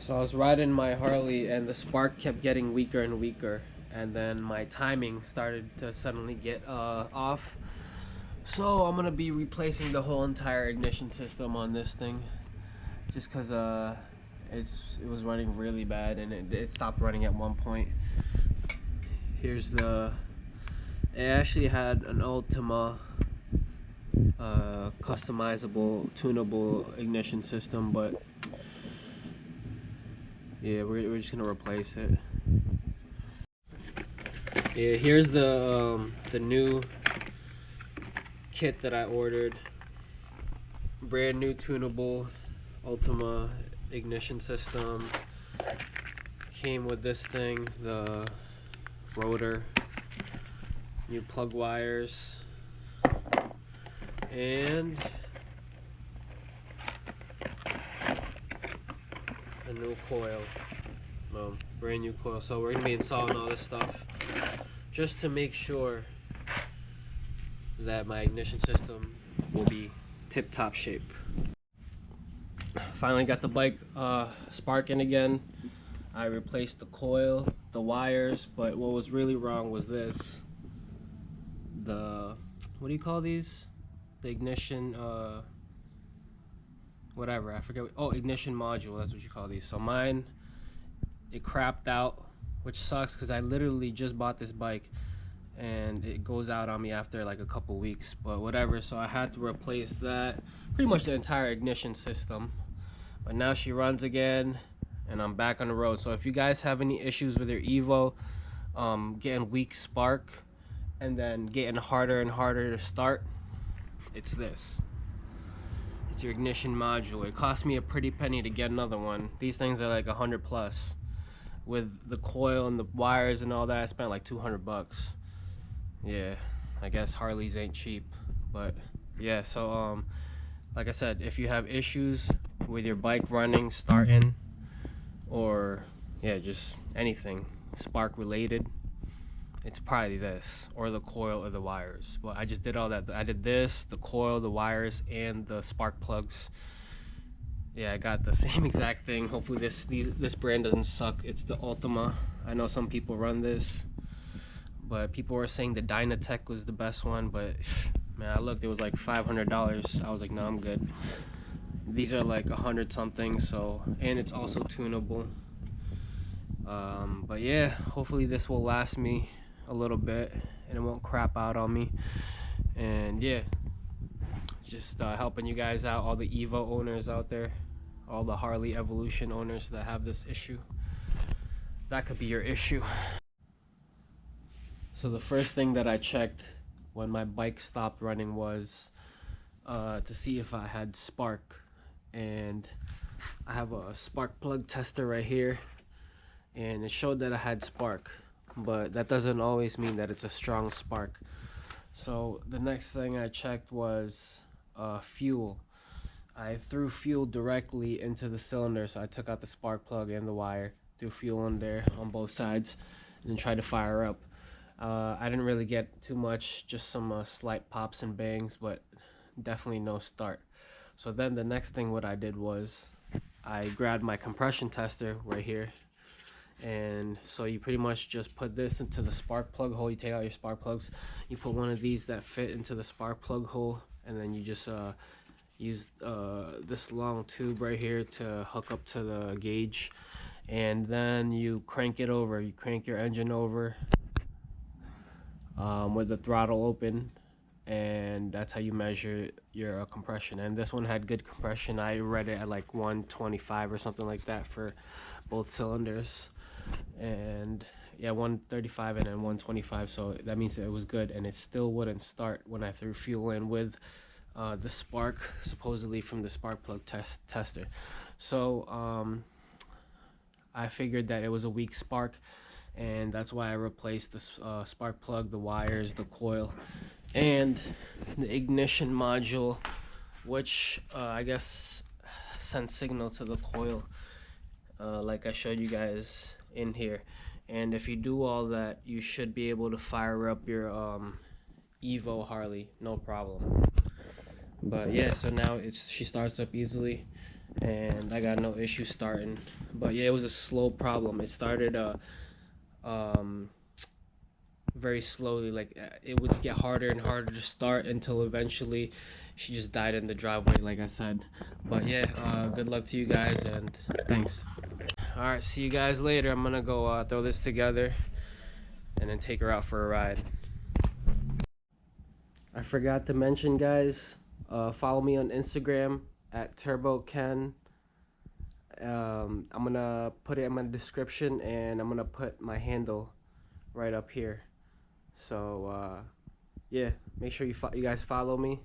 So I was riding my Harley and the spark kept getting weaker and weaker, and then my timing started to suddenly get off. So I'm gonna be replacing the whole entire ignition system on this thing, just because it was running really bad and it stopped running at one point. Here's the it actually had an Ultima customizable, tunable ignition system, but yeah, we're just gonna replace it. Yeah, here's the new kit that I ordered. Brand new tunable Ultima ignition system. Came with this thing, the rotor, new plug wires, and a new coil. Brand new coil. So we're gonna be installing all this stuff just to make sure that my ignition system will be tip-top shape. Finally got the bike sparking again. I replaced the coil, the wires, but what was really wrong was this. The, what do you call these? The ignition, whatever, I forget. Oh, ignition module, that's what you call these. So mine, it crapped out, which sucks because I literally just bought this bike and it goes out on me after like a couple weeks, but whatever. So I had to replace that, pretty much the entire ignition system. But now she runs again and I'm back on the road. So if you guys have any issues with your Evo, getting weak spark and then getting harder and harder to start, it's this. It's your ignition module. It cost me a pretty penny to get another one. These things are like 100 plus. With the coil and the wires and all that, I spent like 200 bucks. Yeah, I guess Harleys ain't cheap. But yeah, so like I said, if you have issues with your bike running, starting, or yeah, just anything spark related, it's probably this or the coil or the wires. But I just did all that. I did this, the coil, the wires, and the spark plugs. Yeah, I got the same exact thing. Hopefully this brand doesn't suck. It's the Ultima. I know some people run this, but people were saying the Dynatech was the best one, but man, I looked, it was like $500. I was like, no, I'm good. These are like 100 something, so, and it's also tunable. But yeah, hopefully this will last me a little bit and it won't crap out on me. And yeah, just helping you guys out, all the Evo owners out there, all the Harley Evolution owners that have this issue. That could be your issue. So the first thing that I checked when my bike stopped running was to see if I had spark. And I have a spark plug tester right here, and it showed that I had spark, but that doesn't always mean that it's a strong spark. So the next thing I checked was fuel. I threw fuel directly into the cylinder, so I took out the spark plug and the wire, threw fuel in there on both sides, and then tried to fire up. I didn't really get too much, just some slight pops and bangs, but definitely no start. So then the next thing what I did was I grabbed my compression tester right here, and so you pretty much just put this into the spark plug hole. You take out your spark plugs, you put one of these that fit into the spark plug hole, and then you just use this long tube right here to hook up to the gauge, and then you crank it over. You crank your engine over with the throttle open, and that's how you measure your compression. And this one had good compression. I read it at like 125 or something like that for both cylinders, and yeah, 135 and then 125, so that means that it was good. And it still wouldn't start when I threw fuel in with the spark, supposedly from the spark plug tester. So I figured that it was a weak spark, and that's why I replaced the spark plug, the wires, the coil, and the ignition module, which I guess sends signal to the coil, like I showed you guys in here. And if you do all that, you should be able to fire up your Evo Harley, no problem. But yeah, so now she starts up easily. and I got no issue starting. But yeah, it was a slow problem. It started um very slowly. Like it would get harder and harder to start until eventually she just died in the driveway, like I said. But yeah, good luck to you guys, and thanks. All right, see you guys later. I'm gonna go throw this together and then take her out for a ride. I forgot to mention, guys, follow me on Instagram at TurboKen. I'm gonna put it in my description, and I'm gonna put my handle right up here. So yeah, make sure you guys follow me.